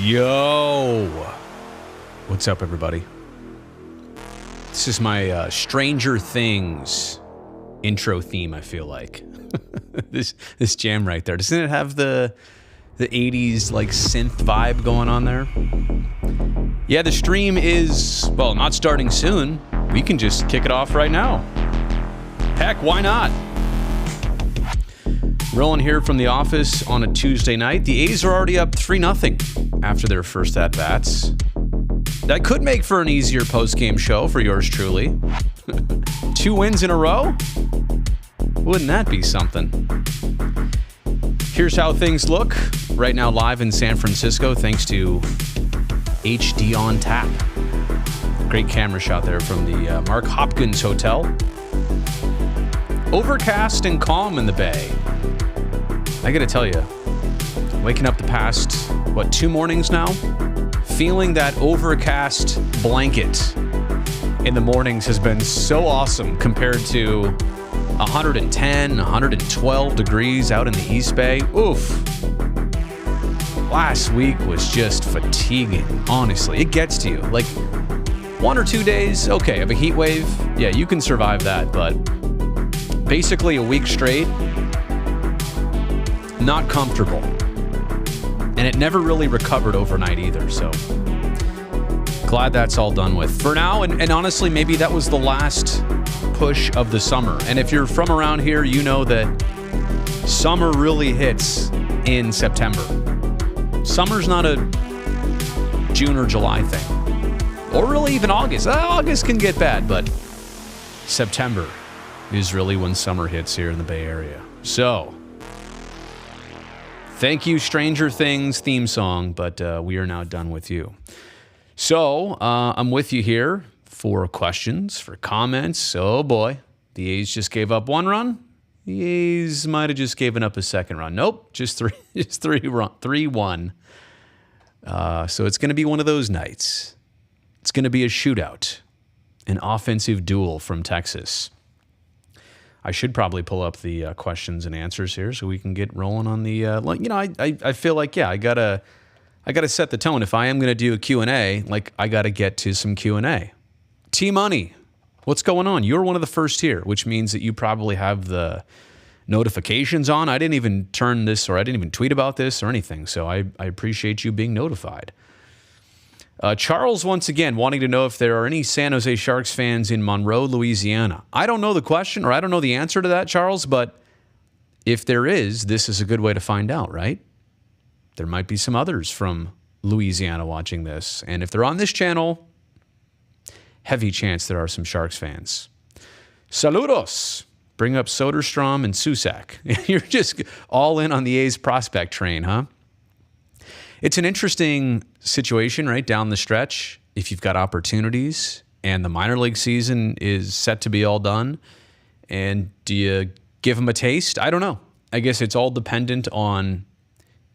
Yo! What's up, everybody? This is my Stranger Things intro theme, I feel like. this jam right there. Doesn't it have the 80s like synth vibe going on there? Yeah, the stream is, well, not starting soon. We can just kick it off right now. Heck, why not? Rolling here from the office on a Tuesday night. The A's are already up 3-0 after their first at-bats. That could make for an easier post-game show for yours truly. 2 wins in a row? Wouldn't that be something? Here's how things look right now live in San Francisco thanks to HD on Tap. Great camera shot there from the Mark Hopkins Hotel. Overcast and calm in the Bay. I gotta tell you, waking up the past, 2 mornings now? Feeling that overcast blanket in the mornings has been so awesome compared to 110, 112 degrees out in the East Bay. Oof. Last week was just fatiguing, honestly. It gets to you. Like 1 or 2 days, okay, of a heat wave, yeah, you can survive that, but basically a week straight, not comfortable. And it never really recovered overnight either, so glad that's all done with. For now, and honestly, maybe that was the last push of the summer. And if you're from around here, you know that summer really hits in September. Summer's not a June or July thing. Or really even August. August can get bad, but September is really when summer hits here in the Bay Area. So, thank you, Stranger Things theme song, but we are now done with you. So, I'm with you here for questions, for comments. Oh boy, the A's just gave up 1 run. The A's might have just given up a 2nd run. Nope, just 3-1. So it's going to be one of those nights. It's going to be a shootout, an offensive duel from Texas. I should probably pull up the questions and answers here so we can get rolling on the, I feel like, yeah, I gotta set the tone. If I am going to do a Q&A, like I got to get to some Q&A. T-Money, what's going on? You're one of the first here, which means that you probably have the notifications on. I didn't even turn this, or I didn't even tweet about this or anything, so I appreciate you being notified. Charles, once again, wanting to know if there are any San Jose Sharks fans in Monroe, Louisiana. I don't know the question, or I don't know the answer to that, Charles, but if there is, this is a good way to find out, right? There might be some others from Louisiana watching this, and if they're on this channel, heavy chance there are some Sharks fans. Saludos! Bring up Soderstrom and Susak. You're just all in on the A's prospect train, huh? It's an interesting situation, right, down the stretch. If you've got opportunities and the minor league season is set to be all done, and do you give them a taste? I don't know. I guess it's all dependent on,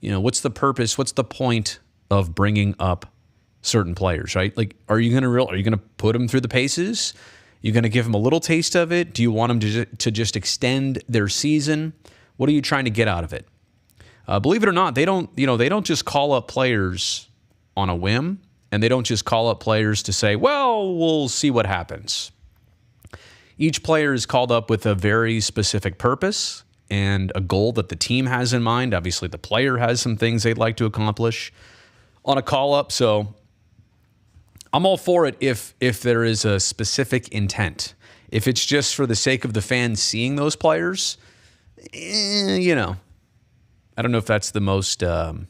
what's the purpose, what's the point of bringing up certain players, right? Like, are you going to put them through the paces? You're going to give them a little taste of it? Do you want them to just extend their season? What are you trying to get out of it? Believe it or not, they don't just call up players on a whim, and they don't just call up players to say, well, we'll see what happens. Each player is called up with a very specific purpose and a goal that the team has in mind. Obviously, the player has some things they'd like to accomplish on a call-up, so I'm all for it if there is a specific intent. If it's just for the sake of the fans seeing those players, I don't know if that's the most, what's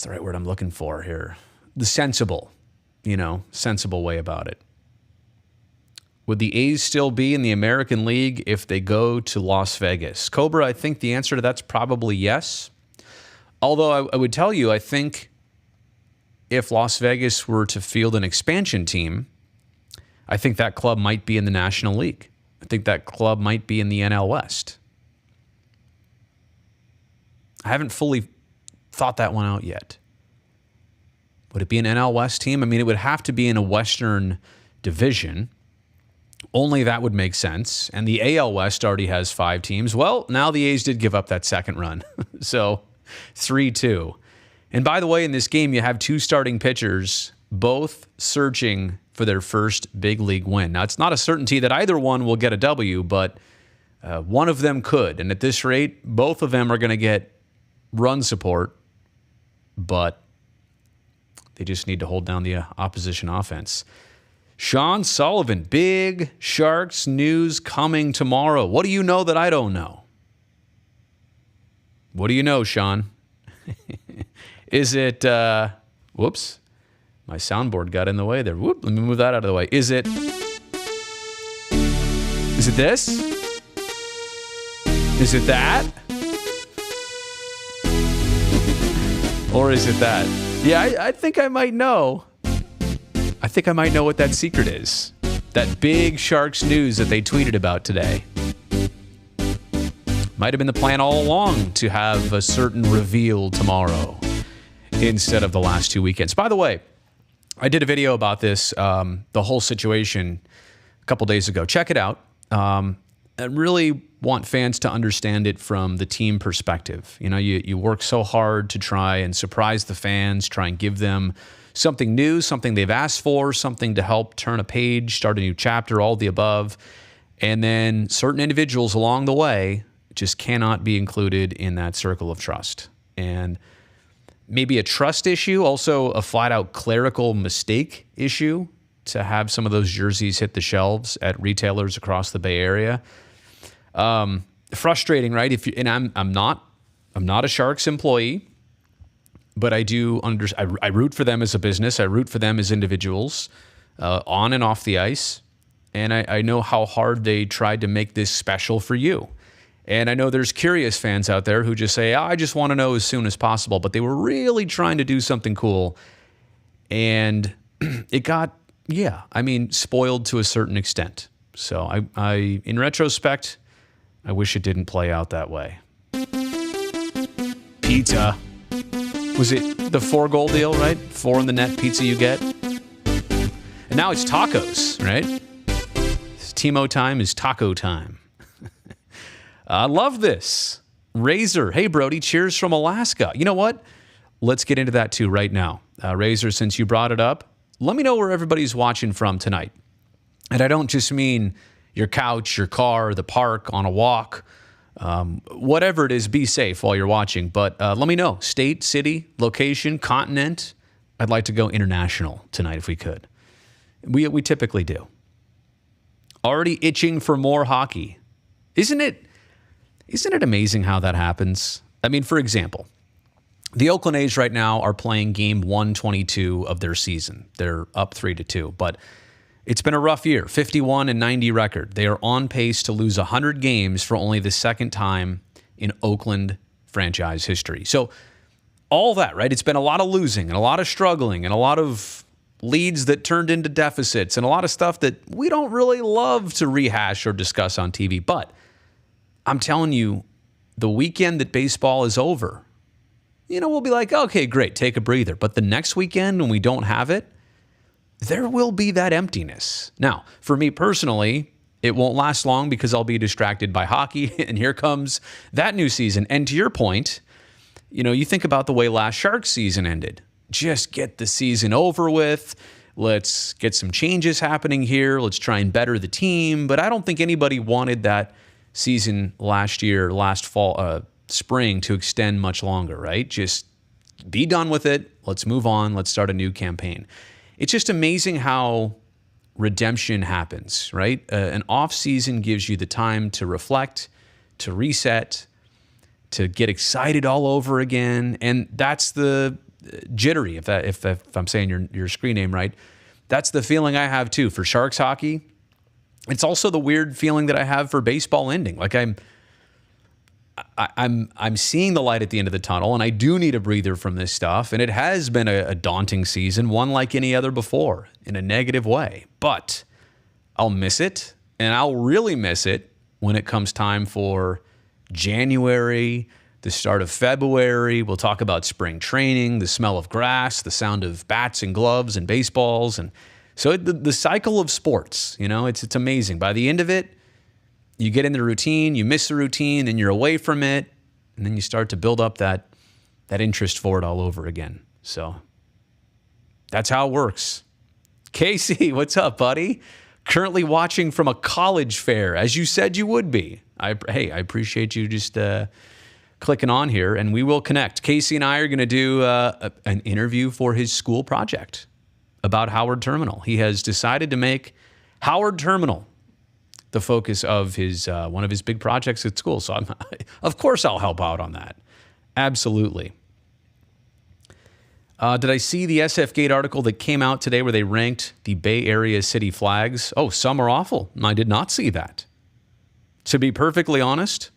the right word I'm looking for here? The sensible way about it. Would the A's still be in the American League if they go to Las Vegas? Cobra, I think the answer to that's probably yes. Although I would tell you, I think if Las Vegas were to field an expansion team, I think that club might be in the National League. I think that club might be in the NL West. I haven't fully thought that one out yet. Would it be an NL West team? I mean, it would have to be in a Western division. Only that would make sense. And the AL West already has 5 teams. Well, now the A's did give up that 2nd run. So 3-2. And by the way, in this game, you have two starting pitchers, both searching for their first big league win. Now, it's not a certainty that either one will get a W, but one of them could. And at this rate, both of them are going to get run support, but they just need to hold down the opposition offense. Sean Sullivan, big Sharks news coming tomorrow. What do you know that I don't know? What do you know, Sean? Is it, whoops, my soundboard got in the way there. Whoop, let me move that out of the way. Is it this? Is it that? Or is it that? Yeah, I think I might know. I think I might know what that secret is. That big Sharks news that they tweeted about today. Might have been the plan all along to have a certain reveal tomorrow instead of the last 2 weekends. By the way, I did a video about this, the whole situation, a couple days ago. Check it out. I really want fans to understand it from the team perspective. You know, you work so hard to try and surprise the fans, try and give them something new, something they've asked for, something to help turn a page, start a new chapter, all the above. And then certain individuals along the way just cannot be included in that circle of trust. And maybe a trust issue, also a flat-out clerical mistake issue to have some of those jerseys hit the shelves at retailers across the Bay Area. Frustrating, right? I'm not a Sharks employee, but I do I root for them as a business. I root for them as individuals, on and off the ice. And I know how hard they tried to make this special for you. And I know there's curious fans out there who just say, I just want to know as soon as possible. But they were really trying to do something cool. And it got, spoiled to a certain extent. So I in retrospect, I wish it didn't play out that way. Pizza. Was it the 4-goal deal, right? 4 in the net pizza you get. And now it's tacos, right? Timo time is taco time. I love this. Razor. Hey, Brody, cheers from Alaska. You know what? Let's get into that too right now. Razor, since you brought it up, let me know where everybody's watching from tonight. And I don't just mean your couch, your car, the park, on a walk. Whatever it is, be safe while you're watching. But let me know. State, city, location, continent. I'd like to go international tonight if we could. We typically do. Already itching for more hockey. Isn't it amazing how that happens? I mean, for example, the Oakland A's right now are playing game 122 of their season. They're up 3-2, but it's been a rough year, 51-90 record. They are on pace to lose 100 games for only the second time in Oakland franchise history. So all that, right? It's been a lot of losing and a lot of struggling and a lot of leads that turned into deficits and a lot of stuff that we don't really love to rehash or discuss on TV. But I'm telling you, the weekend that baseball is over, we'll be like, okay, great, take a breather. But the next weekend when we don't have it, there will be that emptiness. Now, for me personally, it won't last long because I'll be distracted by hockey, and here comes that new season. And to your point, you think about the way last Sharks season ended. Just get the season over with. Let's get some changes happening here. Let's try and better the team. But I don't think anybody wanted that season last fall, spring to extend much longer, right? Just be done with it. Let's move on. Let's start a new campaign. It's just amazing how redemption happens, right? An off season gives you the time to reflect, to reset, to get excited all over again. And that's the jittery, if I'm saying your screen name right. That's the feeling I have too for Sharks hockey. It's also the weird feeling that I have for baseball ending. Like I'm seeing the light at the end of the tunnel, and I do need a breather from this stuff. And it has been a daunting season, one like any other before, in a negative way. But I'll miss it, and I'll really miss it when it comes time for January, the start of February. We'll talk about spring training, the smell of grass, the sound of bats and gloves and baseballs, and so the cycle of sports. It's amazing. By the end of it, you get in the routine, you miss the routine, then you're away from it, and then you start to build up that that interest for it all over again. So that's how it works. Casey, what's up, buddy? Currently watching from a college fair, as you said you would be. I appreciate you just clicking on here, and we will connect. Casey and I are going to do an interview for his school project about Howard Terminal. He has decided to make Howard Terminal the focus of his one of his big projects at school. So of course I'll help out on that. Absolutely. Did I see the SF Gate article that came out today where they ranked the Bay Area city flags? Oh, some are awful. I did not see that. To be perfectly honest,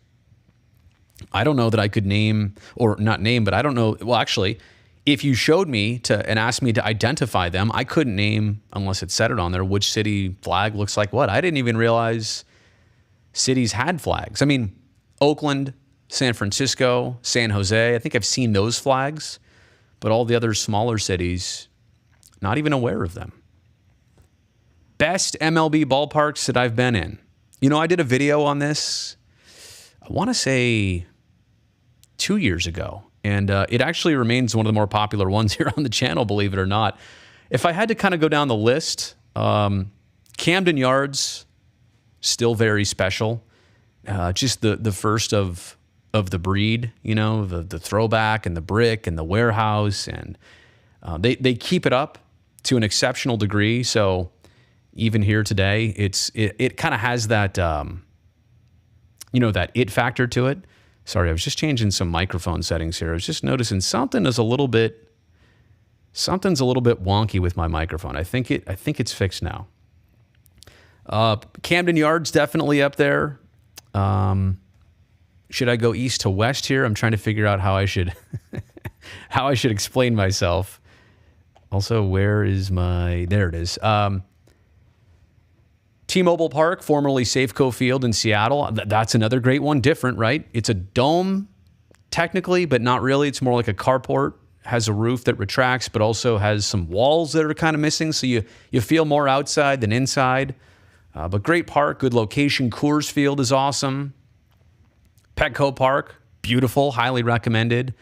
I don't know that I could name, or not name, but I don't know. Well, actually, if you showed me and asked me to identify them, I couldn't name, unless it said it on there, which city flag looks like what. I didn't even realize cities had flags. I mean, Oakland, San Francisco, San Jose, I think I've seen those flags. But all the other smaller cities, not even aware of them. Best MLB ballparks that I've been in. You know, I did a video on this, I want to say 2 years ago. And it actually remains one of the more popular ones here on the channel, believe it or not. If I had to kind of go down the list, Camden Yards, still very special. Just the first of the breed, you know, the throwback and the brick and the warehouse, and they keep it up to an exceptional degree. So even here today, it kind of has that that it factor to it. Sorry, I was just changing some microphone settings here. I was just noticing something's a little bit wonky with my microphone. I think it's fixed now. Camden Yards definitely up there. Should I go east to west here? I'm trying to figure out how I should explain myself. Also, where is there it is. T-Mobile Park, formerly Safeco Field in Seattle. That's another great one. Different, right? It's a dome technically, but not really. It's more like a carport. Has a roof that retracts, but also has some walls that are kind of missing. So you feel more outside than inside. But great park, good location. Coors Field is awesome. Petco Park, beautiful, highly recommended.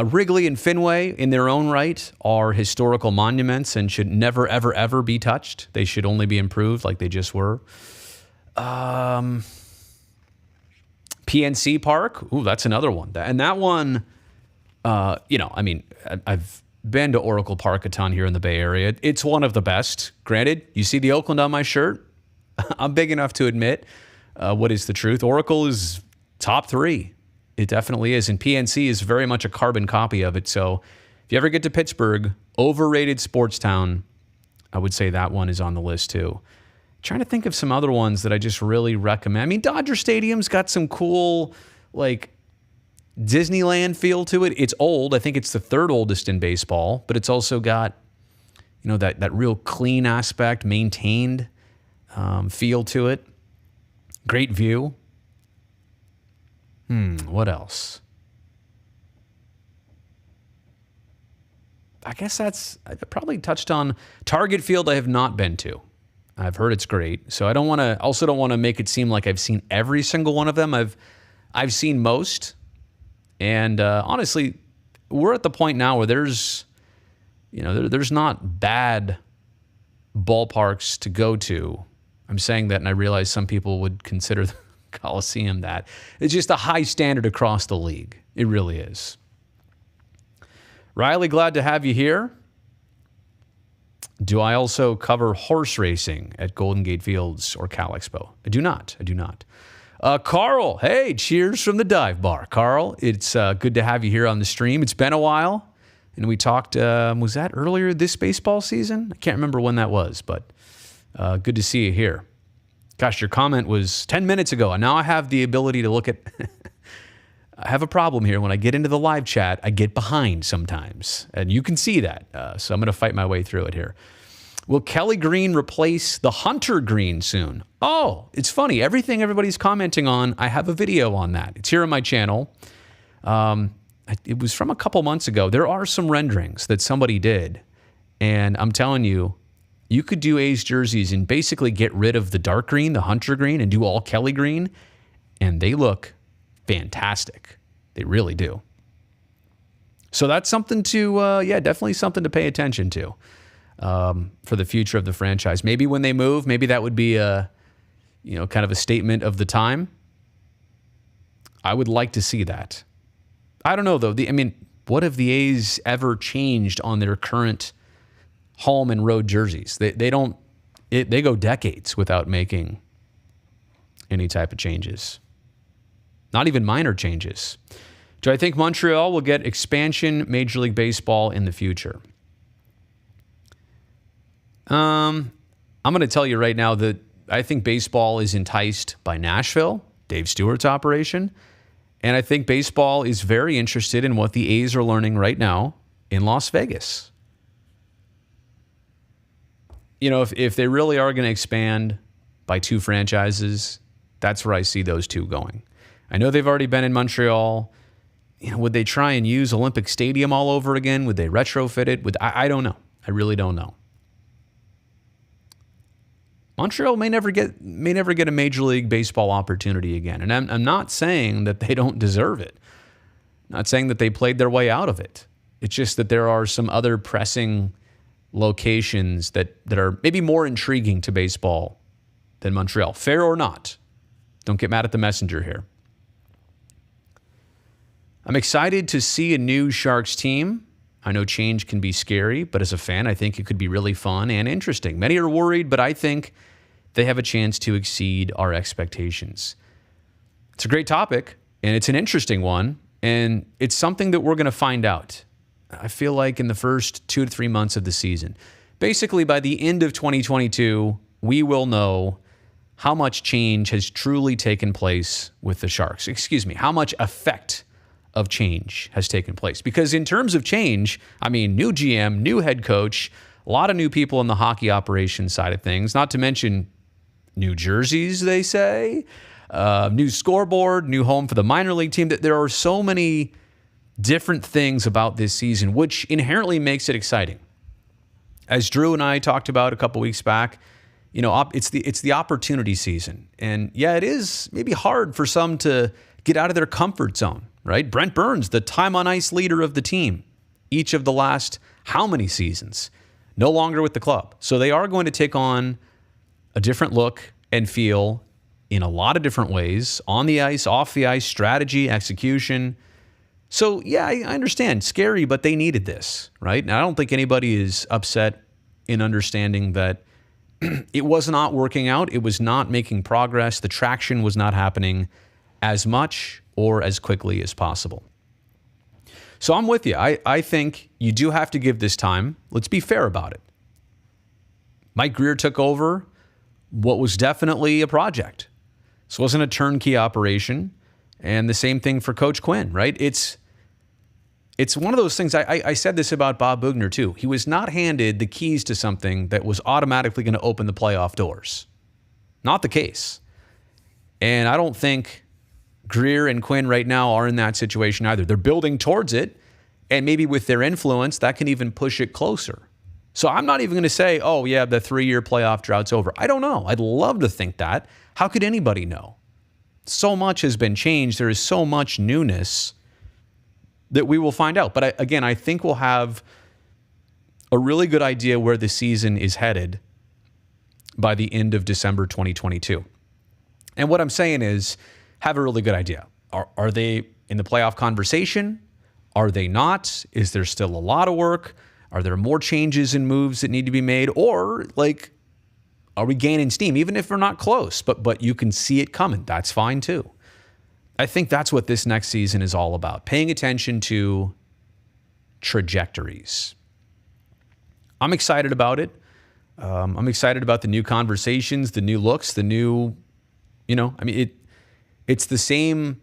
Wrigley and Fenway, in their own right, are historical monuments and should never, ever, ever be touched. They should only be improved like they just were. PNC Park, ooh, that's another one. And that one, I've been to Oracle Park a ton here in the Bay Area. It's one of the best. Granted, you see the Oakland on my shirt. I'm big enough to admit what is the truth. Oracle is top 3. It definitely is. And PNC is very much a carbon copy of it. So if you ever get to Pittsburgh, overrated sports town, I would say that one is on the list too. Trying to think of some other ones that I just really recommend. I mean, Dodger Stadium's got some cool, like, Disneyland feel to it. It's old. I think it's the 3rd oldest in baseball, but it's also got, that real clean aspect, maintained feel to it. Great view. What else? I guess I probably touched on Target Field. I have not been to. I've heard it's great. So I don't want to make it seem like I've seen every single one of them. I've seen most. And honestly, we're at the point now where there's not bad ballparks to go to. I'm saying that, and I realize some people would consider the Coliseum that. It's just a high standard across the league. It really is. Riley, glad to have you here. Do I also cover horse racing at Golden Gate Fields or Cal Expo? I do not. Carl, hey, cheers from the dive bar. Carl, it's good to have you here on the stream. It's been a while, and we talked, was that earlier this baseball season? I can't remember when that was, but good to see you here. Gosh, your comment was 10 minutes ago, and now I have the ability to look at... I have a problem here. When I get into the live chat, I get behind sometimes, and you can see that, so I'm going to fight my way through it here. Will Kelly Green replace the Hunter Green soon? Oh, it's funny. Everything everybody's commenting on, I have a video on that. It's here on my channel. It was from a couple months ago. There are some renderings that somebody did, and I'm telling you, you could do A's jerseys and basically get rid of the dark green, the Hunter Green, and do all Kelly Green, and they look fantastic. They really do. So that's something to, definitely something to pay attention to for the future of the franchise. Maybe when they move, maybe that would be a, kind of a statement of the time. I would like to see that. I don't know, though. What have the A's ever changed on their current home and road jerseys? They don't. They go decades without making any type of changes. Not even minor changes. Do I think Montreal will get expansion Major League Baseball in the future? I'm going to tell you right now that I think baseball is enticed by Nashville, Dave Stewart's operation, and I think baseball is very interested in what the A's are learning right now in Las Vegas. If they really are going to expand by 2 franchises, that's where I see those 2 going. I know they've already been in Montreal. Would they try and use Olympic Stadium all over again? Would they retrofit it? I don't know. I really don't know. Montreal may never get a Major League Baseball opportunity again. And I'm not saying that they don't deserve it. I'm not saying that they played their way out of it. It's just that there are some other pressing locations that are maybe more intriguing to baseball than Montreal. Fair or not. Don't get mad at the messenger here. I'm excited to see a new Sharks team. I know change can be scary, but as a fan, I think it could be really fun and interesting. Many are worried, but I think they have a chance to exceed our expectations. It's a great topic, and it's an interesting one, and it's something that we're going to find out. I feel like in the first 2 to 3 months of the season. Basically, by the end of 2022, we will know how much change has truly taken place with the Sharks. How much effect of change has taken place. Because in terms of change, new GM, new head coach, a lot of new people in the hockey operations side of things, not to mention new jerseys, they say, new scoreboard, new home for the minor league team. That there are so many different things about this season, which inherently makes it exciting. As Drew and I talked about a couple weeks back, it's the opportunity season. And yeah, it is maybe hard for some to get out of their comfort zone, right? Brent Burns, the time on ice leader of the team, each of the last how many seasons, no longer with the club. So they are going to take on a different look and feel in a lot of different ways, on the ice, off the ice, strategy, execution. So yeah, I understand, scary, but they needed this, right? And I don't think anybody is upset in understanding that it was not working out. It was not making progress. The traction was not happening as much or as quickly as possible. So I'm with you. I think you do have to give this time. Let's be fair about it. Mike Grier took over what was definitely a project. This wasn't a turnkey operation. And the same thing for Coach Quinn, right? It's one of those things. I said this about Bob Bugner too. He was not handed the keys to something that was automatically going to open the playoff doors. Not the case. And I don't think Grier and Quinn right now are in that situation either. They're building towards it, and maybe with their influence, that can even push it closer. So I'm not even going to say, oh yeah, the 3-year playoff drought's over. I don't know. I'd love to think that. How could anybody know? So much has been changed. There is so much newness that we will find out. But again, I think we'll have a really good idea where the season is headed by the end of December 2022. And what I'm saying is, have a really good idea. Are they in the playoff conversation? Are they not? Is there still a lot of work? Are there more changes and moves that need to be made? Or are we gaining steam? Even if we're not close, but you can see it coming. That's fine too. I think that's what this next season is all about. Paying attention to trajectories. I'm excited about it. I'm excited about the new conversations, the new looks, the new, it's the same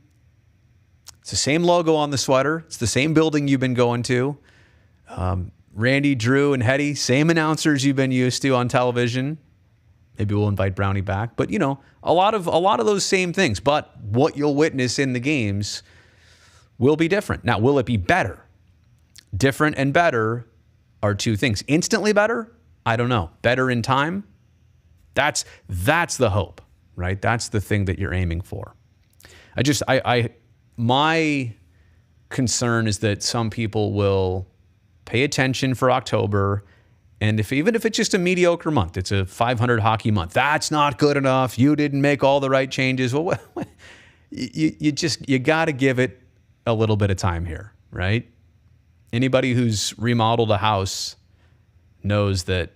logo on the sweater. It's the same building you've been going to. Randy, Drew, and Hetty, same announcers you've been used to on television. Maybe we'll invite Brownie back, but a lot of those same things. But what you'll witness in the games will be different. Now, will it be better? Different and better are two things. Instantly better? I don't know. Better in time? That's the hope, right? That's the thing that you're aiming for. My concern is that some people will pay attention for October, and even if it's just a mediocre month, it's a 500 hockey month, that's not good enough. You didn't make all the right changes. Well, you got to give it a little bit of time here, right? Anybody who's remodeled a house knows that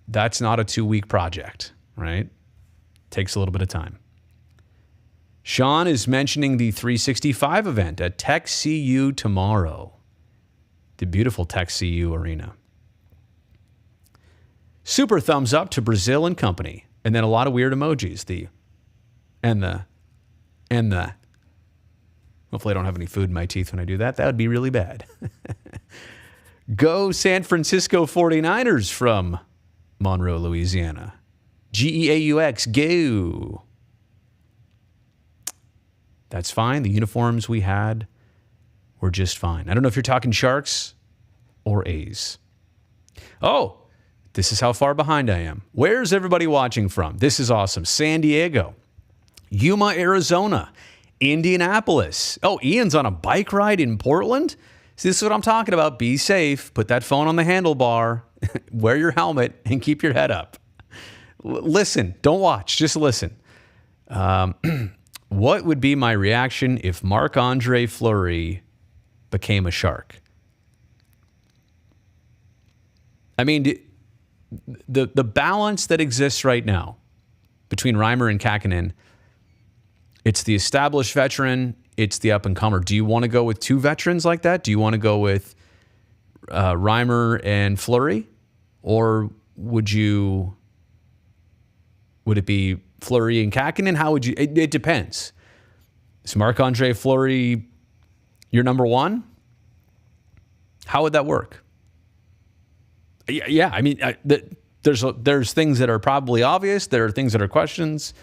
that's not a 2-week project, right? Takes a little bit of time. Sean is mentioning the 365 event at Tech CU tomorrow. The beautiful Tech CU arena. Super thumbs up to Brazil and company. And then a lot of weird emojis. And the. Hopefully I don't have any food in my teeth when I do that. That would be really bad. Go San Francisco 49ers from Monroe, Louisiana. GEAUX, go. That's fine. The uniforms we had were just fine. I don't know if you're talking Sharks or A's. Oh, this is how far behind I am. Where's everybody watching from? This is awesome. San Diego, Yuma, Arizona, Indianapolis. Oh, Ian's on a bike ride in Portland? See, this is what I'm talking about. Be safe. Put that phone on the handlebar. Wear your helmet and keep your head up. Listen. Don't watch. Just listen. What would be my reaction if Marc-Andre Fleury became a Shark? I mean, the balance that exists right now between Reimer and Kähkönen, it's the established veteran, it's the up-and-comer. Do you want to go with two veterans like that? Do you want to go with Reimer and Fleury? Or would it be Fleury and Kähkönen? How would you... It depends. Is Marc-Andre Fleury your number one? How would that work? Yeah, I mean, there's things that are probably obvious. There are things that are questions.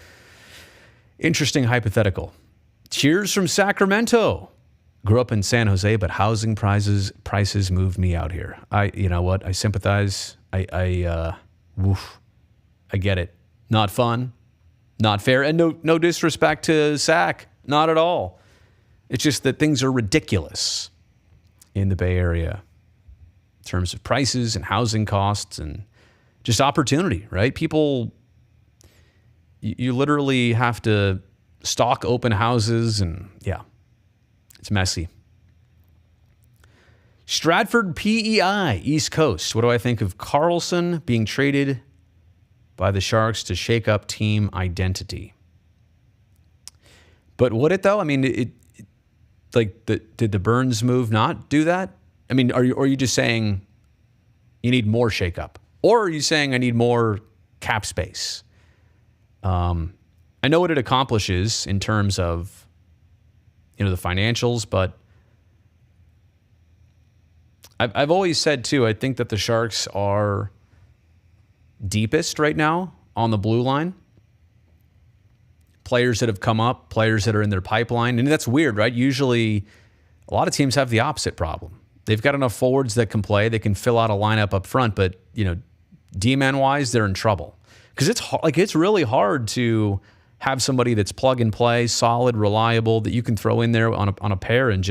Interesting hypothetical. Cheers from Sacramento. Grew up in San Jose, but housing prices moved me out here. You know what? I sympathize. I get it. Not fun, not fair, and no disrespect to Sac, not at all. It's just that things are ridiculous in the Bay Area in terms of prices and housing costs and just opportunity, right? People, you literally have to stock open houses, and yeah, it's messy. Stratford PEI, East Coast. What do I think of Carlson being traded by the Sharks to shake up team identity? But would it though? I mean, did the Burns move not do that? I mean, are you just saying you need more shakeup, or are you saying I need more cap space? I know what it accomplishes in terms of, the financials, but I've always said too, I think that the Sharks are deepest right now on the blue line. Players that have come up, players that are in their pipeline. And that's weird, right? Usually a lot of teams have the opposite problem. They've got enough forwards that can play. They can fill out a lineup up front, but D-man wise, they're in trouble. Because it's really hard to have somebody that's plug and play, solid, reliable, that you can throw in there on a pair and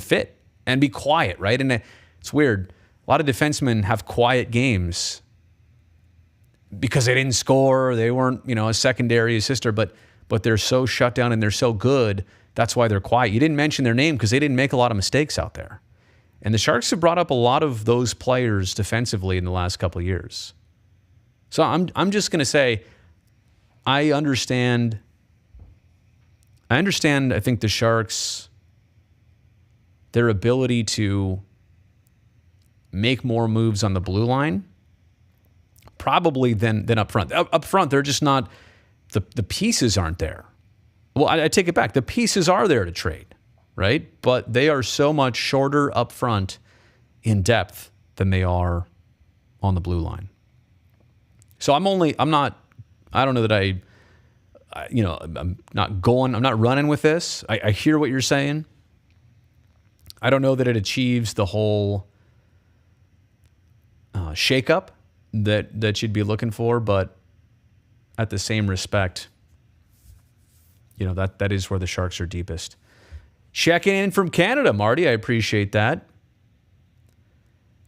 fit and be quiet, right? And it's weird. A lot of defensemen have quiet games because they didn't score, they weren't, a secondary assister, but they're so shut down and they're so good, that's why they're quiet. You didn't mention their name because they didn't make a lot of mistakes out there. And the Sharks have brought up a lot of those players defensively in the last couple of years. So I'm just going to say, I understand, I think the Sharks, their ability to make more moves on the blue line, probably than up front. Up front, they're just not, the pieces aren't there. Well, I take it back. The pieces are there to trade, right? But they are so much shorter up front in depth than they are on the blue line. So I'm not running with this. I hear what you're saying. I don't know that it achieves the whole shakeup that you'd be looking for, but at the same respect, that is where the Sharks are deepest. Checking in from Canada, Marty. I appreciate that.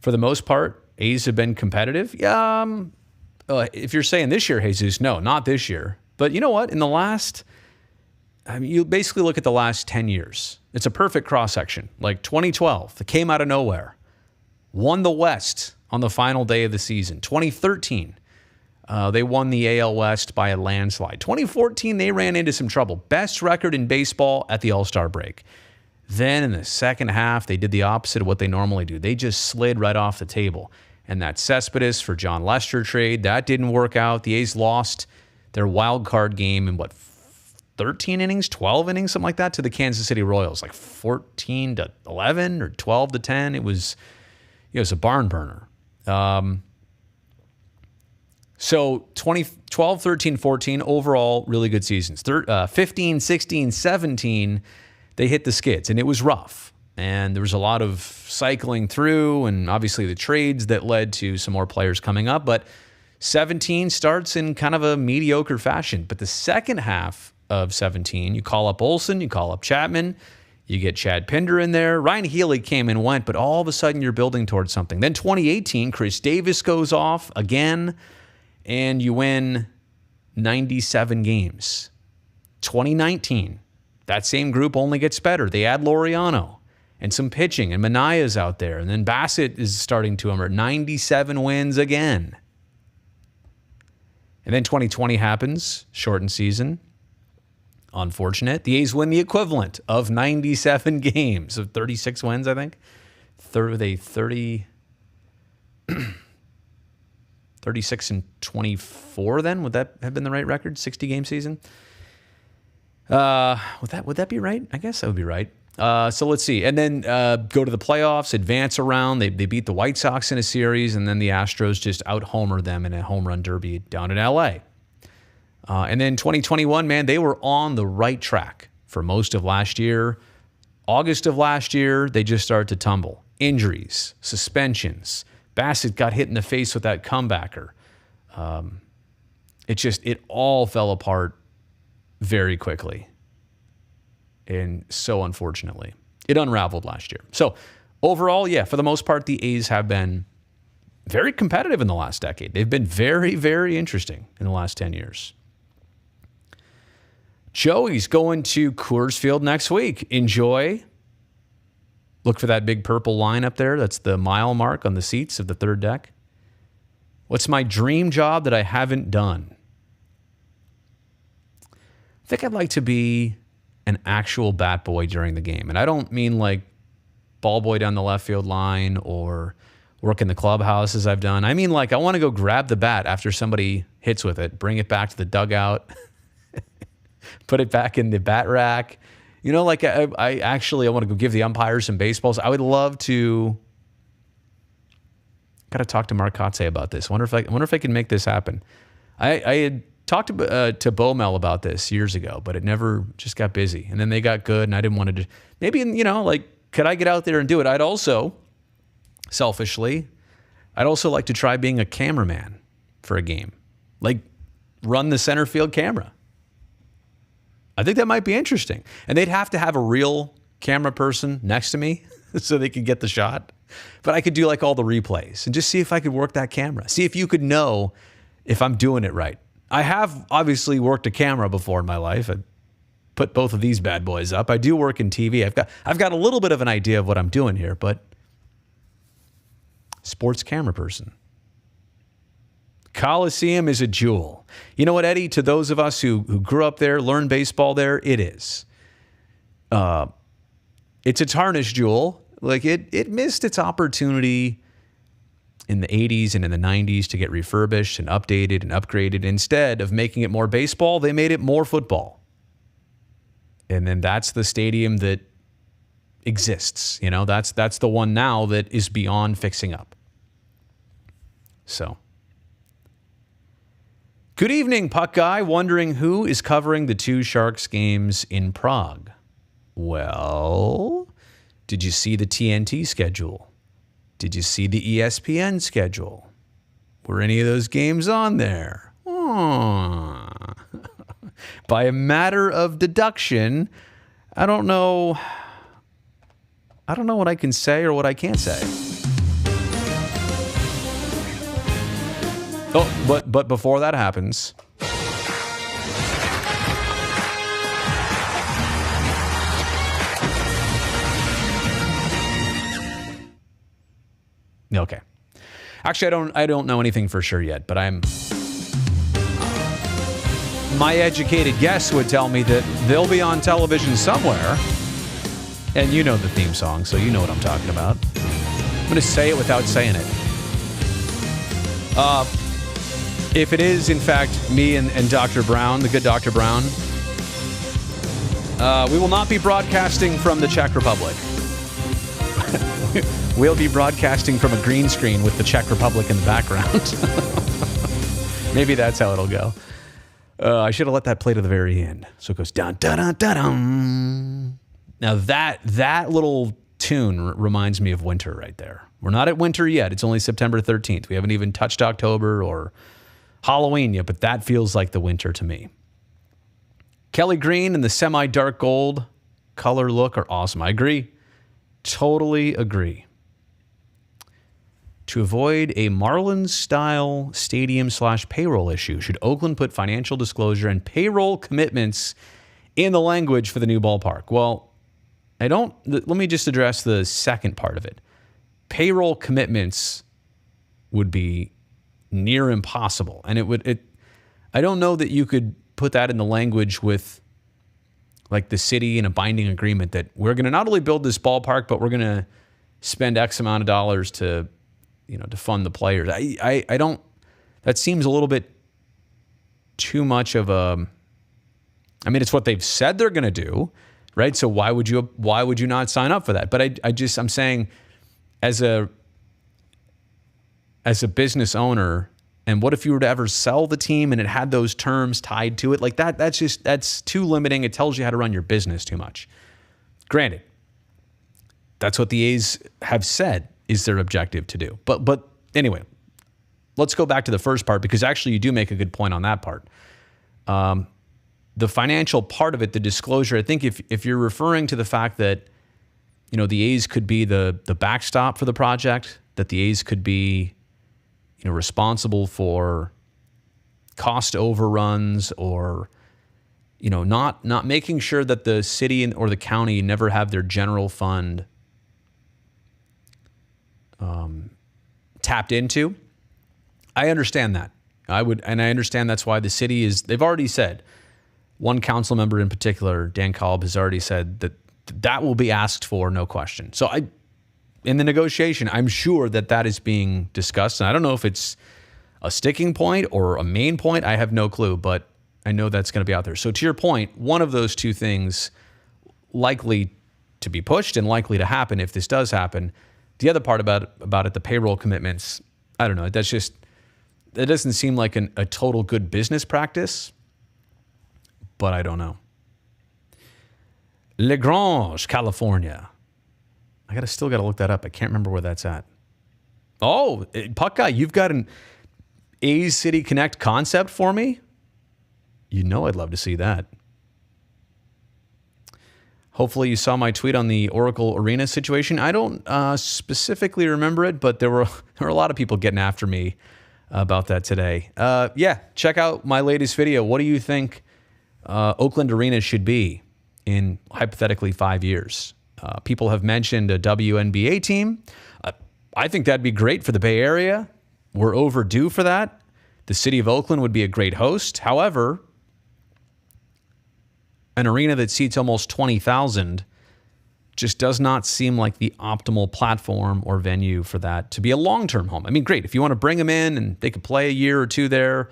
For the most part, A's have been competitive. Yeah, if you're saying this year, Jesus, no, not this year. But you know what? In the last, you basically look at the last 10 years. It's a perfect cross-section. Like 2012, they came out of nowhere. Won the West on the final day of the season. 2013, they won the AL West by a landslide. 2014, they ran into some trouble. Best record in baseball at the All-Star break. Then in the second half, they did the opposite of what they normally do. They just slid right off the table. And that Cespedes for John Lester trade, that didn't work out. The A's lost their wild card game in 13 innings, 12 innings, something like that, to the Kansas City Royals, like 14-11 or 12-10. It was a barn burner. So 2012, 13, 14, overall, really good seasons. 15, 16, 17, they hit the skids, and it was rough. And there was a lot of cycling through, and obviously the trades that led to some more players coming up. But 17 starts in kind of a mediocre fashion. But the second half of 17, you call up Olsen, you call up Chapman, you get Chad Pinder in there. Ryan Healy came and went, but all of a sudden you're building towards something. Then 2018, Chris Davis goes off again, and you win 97 games. 2019, that same group only gets better. They add Laureano and some pitching, and Manaya's out there. And then Bassett is starting to emerge. 97 wins again. And then 2020 happens, shortened season. Unfortunate. The A's win the equivalent of 97 games, of 36 wins, I think. 36 and 24 then? Would that have been the right record? 60-game season? Would that be right? I guess that would be right. So let's see. And then go to the playoffs, advance around. They beat the White Sox in a series, and then the Astros just out-homer them in a home run derby down in L.A. And then 2021, man, they were on the right track for most of last year. August of last year, they just started to tumble. Injuries, suspensions. Bassett got hit in the face with that comebacker. It all fell apart very quickly. And so unfortunately, it unraveled last year. So overall, yeah, for the most part, the A's have been very competitive in the last decade. They've been very, very interesting in the last 10 years. Joey's going to Coors Field next week. Enjoy. Look for that big purple line up there. That's the mile mark on the seats of the third deck. What's my dream job that I haven't done? I think I'd like to be an actual bat boy during the game. And I don't mean like ball boy down the left field line or work in the clubhouse as I've done. I mean like I want to go grab the bat after somebody hits with it, bring it back to the dugout, put it back in the bat rack. You know, like I want to go give the umpires some baseballs. I would love to. Got to talk to Mark Kotze about this. Wonder if I can make this happen. I had talked to Bomel about this years ago, but it never just got busy. And then they got good, and I didn't want to. Maybe, you know, like, could I get out there and do it? I'd also, selfishly, like to try being a cameraman for a game, like run the center field camera. I think that might be interesting. And they'd have to have a real camera person next to me so they could get the shot. But I could do like all the replays and just see if I could work that camera. See if you could know if I'm doing it right. I have obviously worked a camera before in my life. I put both of these bad boys up. I do work in TV. I've got a little bit of an idea of what I'm doing here, but sports camera person. Coliseum is a jewel. You know what, Eddie? To those of us who grew up there, learned baseball there, it is. It's a tarnished jewel. Like it missed its opportunity in the 80s and in the 90s to get refurbished and updated and upgraded. Instead of making it more baseball, they made it more football. And then that's the stadium that exists. You know, that's the one now that is beyond fixing up. So. Good evening, Puck Guy. Wondering who is covering the two Sharks games in Prague. Well, did you see the TNT schedule? Did you see the ESPN schedule? Were any of those games on there? By a matter of deduction, I don't know I don't know what I can say or what I can't say. Oh, but before that happens, okay. Actually, I don't know anything for sure yet, but my educated guess would tell me that they'll be on television somewhere. And you know the theme song, so you know what I'm talking about. I'm going to say it without saying it. If it is, in fact, me and Dr. Brown, the good Dr. Brown, we will not be broadcasting from the Czech Republic. We'll be broadcasting from a green screen with the Czech Republic in the background. Maybe that's how it'll go. I should have let that play to the very end. So it goes dun dun dun dun dun. Now that little tune reminds me of winter right there. We're not at winter yet. It's only September 13th. We haven't even touched October or Halloween yet, but that feels like the winter to me. Kelly Green and the semi-dark gold color look are awesome. I agree. Totally agree. To avoid a Marlins-style stadium/payroll issue, should Oakland put financial disclosure and payroll commitments in the language for the new ballpark? Well, let me just address the second part of it. Payroll commitments would be near impossible. And I don't know that you could put that in the language with like the city in a binding agreement that we're going to not only build this ballpark, but we're going to spend X amount of dollars to fund the players. I don't, that seems a little bit too much of a, I mean, it's what they've said they're going to do, right? So why would you not sign up for that? But I'm saying as a business owner, and what if you were to ever sell the team and it had those terms tied to it? Like that's too limiting. It tells you how to run your business too much. Granted, that's what the A's have said is their objective to do. But anyway, let's go back to the first part, because actually you do make a good point on that part. The financial part of it, the disclosure, I think if you're referring to the fact that, the A's could be the backstop for the project, that the A's could be, responsible for cost overruns or, not making sure that the city or the county never have their general fund tapped into. I understand that. And I understand that's why the city they've already said, one council member in particular, Dan Kolb, has already said that will be asked for, no question. So in the negotiation, I'm sure that is being discussed. And I don't know if it's a sticking point or a main point. I have no clue, but I know that's going to be out there. So to your point, one of those two things likely to be pushed and likely to happen if this does happen. The other part about it, the payroll commitments, I don't know. That doesn't seem like a total good business practice, but I don't know. LaGrange, California. I still got to look that up. I can't remember where that's at. Oh, Puck Guy, you've got an A's City Connect concept for me? I'd love to see that. Hopefully you saw my tweet on the Oracle Arena situation. I don't specifically remember it, but there were a lot of people getting after me about that today. Check out my latest video. What do you think Oakland Arena should be in hypothetically 5 years? People have mentioned a WNBA team. I think that'd be great for the Bay Area. We're overdue for that. The city of Oakland would be a great host. However, an arena that seats almost 20,000 just does not seem like the optimal platform or venue for that to be a long-term home. I mean, great. If you want to bring them in and they could play a year or two there,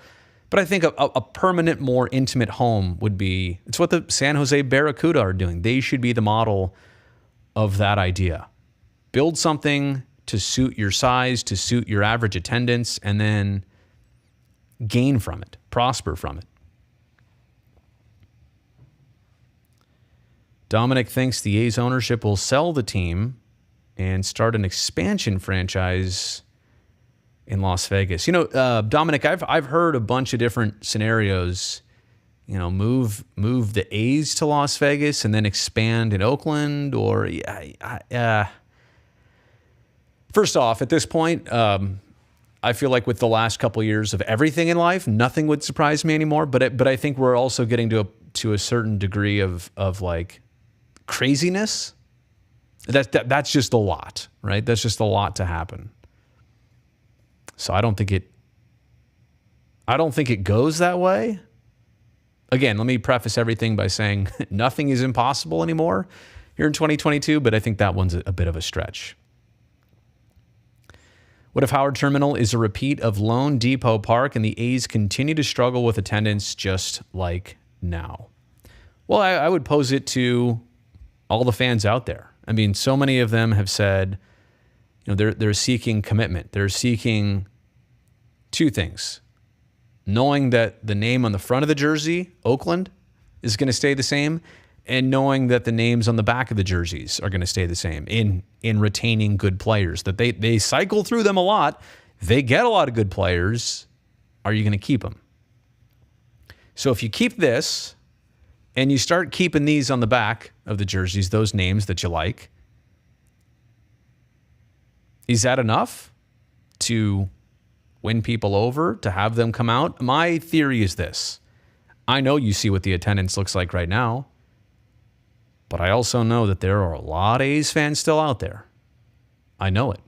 but I think a permanent, more intimate home would be, it's what the San Jose Barracuda are doing. They should be the model of that idea. Build something to suit your size, to suit your average attendance, and then gain from it, prosper from it. Dominic thinks the A's ownership will sell the team and start an expansion franchise in Las Vegas. Dominic, I've heard a bunch of different scenarios, move the A's to Las Vegas and then expand in Oakland? Or first off, at this point, I feel like with the last couple of years of everything in life, nothing would surprise me anymore. But I think we're also getting to a certain degree of like craziness. That's just a lot, right? That's just a lot to happen. So I don't think it goes that way. Again, let me preface everything by saying nothing is impossible anymore here in 2022, but I think that one's a bit of a stretch. What if Howard Terminal is a repeat of Lone Depot Park and the A's continue to struggle with attendance just like now? Well, I would pose it to all the fans out there. I mean, so many of them have said, they're seeking commitment. They're seeking two things. Knowing that the name on the front of the jersey, Oakland, is going to stay the same, and knowing that the names on the back of the jerseys are going to stay the same in retaining good players, that they cycle through them a lot. They get a lot of good players. Are you going to keep them? So if you keep this and you start keeping these on the back of the jerseys, those names that you like, is that enough to win people over, to have them come out? My theory is this. I know you see what the attendance looks like right now, but I also know that there are a lot of A's fans still out there. I know it.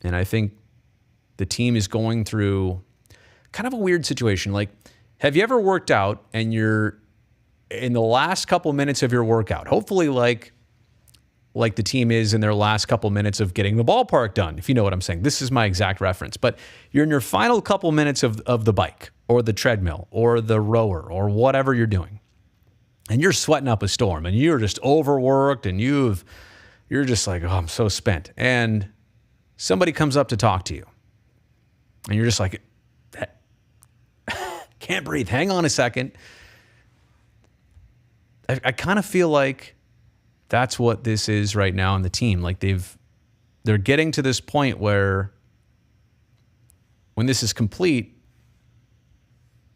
And I think the team is going through kind of a weird situation. Like, have you ever worked out and you're in the last couple minutes of your workout, hopefully like the team is in their last couple minutes of getting the ballpark done, if you know what I'm saying. This is my exact reference. But you're in your final couple minutes of the bike or the treadmill or the rower or whatever you're doing. And you're sweating up a storm and you're just overworked and you're just like, oh, I'm so spent. And somebody comes up to talk to you. And you're just like, can't breathe. Hang on a second. I kind of feel like that's what this is right now in the team. Like they're getting to this point where when this is complete,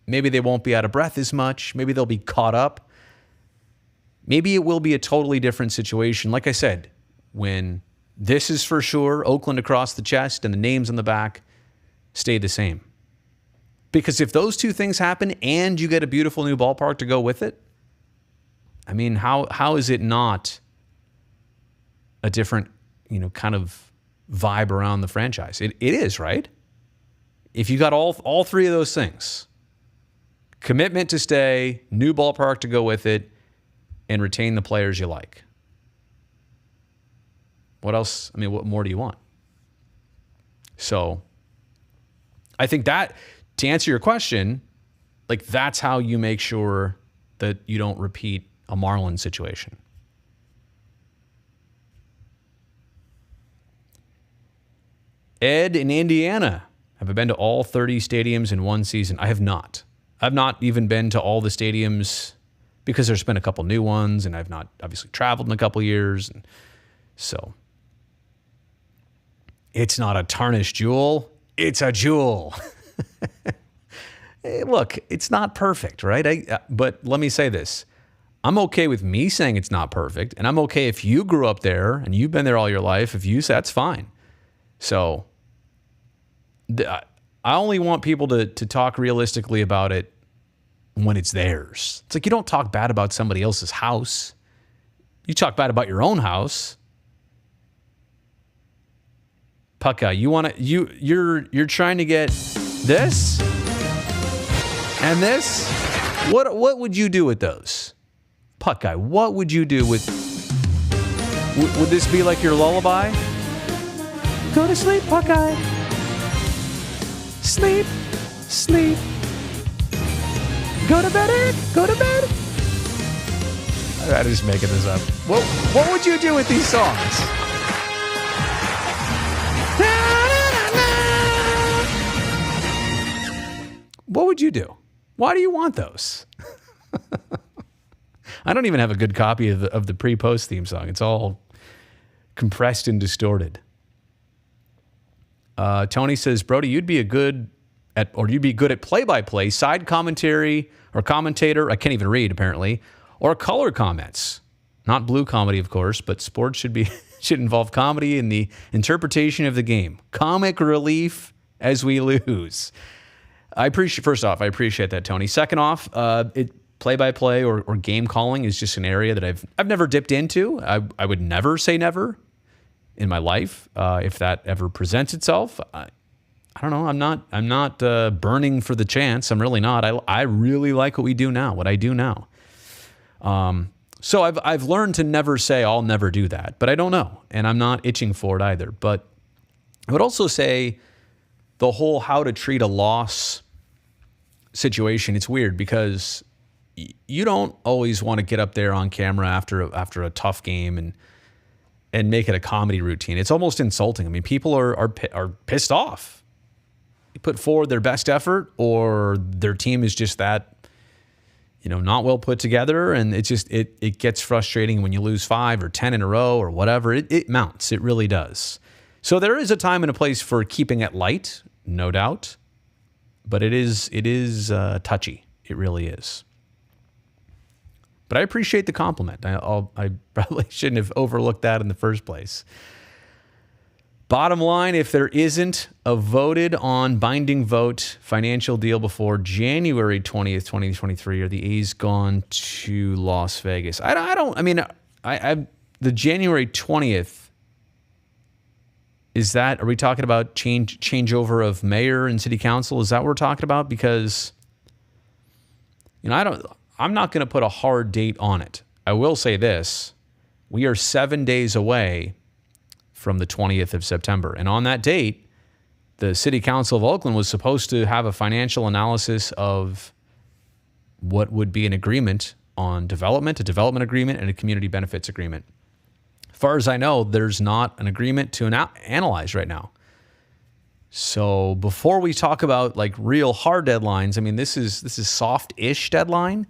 maybe they won't be out of breath as much. Maybe they'll be caught up. Maybe it will be a totally different situation. Like I said, when this is for sure, Oakland across the chest and the names on the back stay the same. Because if those two things happen and you get a beautiful new ballpark to go with it, I mean, how is it not a different, kind of vibe around the franchise? It is, right? If you got all three of those things, commitment to stay, new ballpark to go with it, and retain the players you like. What else? I mean, what more do you want? So I think that, to answer your question, like that's how you make sure that you don't repeat a Marlins situation. Ed in Indiana. Have I been to all 30 stadiums in one season? I have not. I've not even been to all the stadiums because there's been a couple new ones, and I've not obviously traveled in a couple years. And so it's not a tarnished jewel. It's a jewel. Hey, look, it's not perfect, right? But let me say this. I'm okay with me saying it's not perfect, and I'm okay if you grew up there and you've been there all your life. If you say that's fine. So I only want people to talk realistically about it when it's theirs. It's like you don't talk bad about somebody else's house. You talk bad about your own house. Pucka, you're trying to get this and this. What would you do with those? Pucka, what would you do with? Would this be like your lullaby? Go to sleep, Pucka. Sleep, sleep. Go to bed, Eric. Go to bed. I'm just making this up. What would you do with these songs? What would you do? Why do you want those? I don't even have a good copy of the pre-post theme song. It's all compressed and distorted. Tony says, Brody, you'd be a good or you'd be good at play-by-play, side commentary or commentator. I can't even read apparently, or color comments. Not blue comedy, of course, but sports should involve comedy in the interpretation of the game. Comic relief as we lose. First off, I appreciate that, Tony. Second off, play-by-play or game calling is just an area that I've never dipped into. I would never say never in my life if that ever presents itself. I don't know. I'm not burning for the chance. I'm really not. I really like what I do now. So I've learned to never say I'll never do that, but I don't know, and I'm not itching for it either. But I would also say the whole how to treat a loss situation, it's weird because you don't always want to get up there on camera after a tough game and make it a comedy routine. It's almost insulting. I mean, people are pissed off. You put forward their best effort, or their team is just that, not well put together, and it gets frustrating when you lose 5 or 10 in a row or whatever. It mounts. It really does. So there is a time and a place for keeping it light, no doubt, but it is touchy. It really is. But I appreciate the compliment. I probably shouldn't have overlooked that in the first place. Bottom line, if there isn't a voted on binding vote financial deal before January 20th, 2023, are the A's gone to Las Vegas? The January 20th, are we talking about changeover of mayor and city council? Is that what we're talking about? Because, I'm not going to put a hard date on it. I will say this. We are 7 days away from the 20th of September. And on that date, the City Council of Oakland was supposed to have a financial analysis of what would be an agreement on development, a development agreement, and a community benefits agreement. As far as I know, there's not an agreement to analyze right now. So before we talk about like real hard deadlines, this is soft-ish deadline,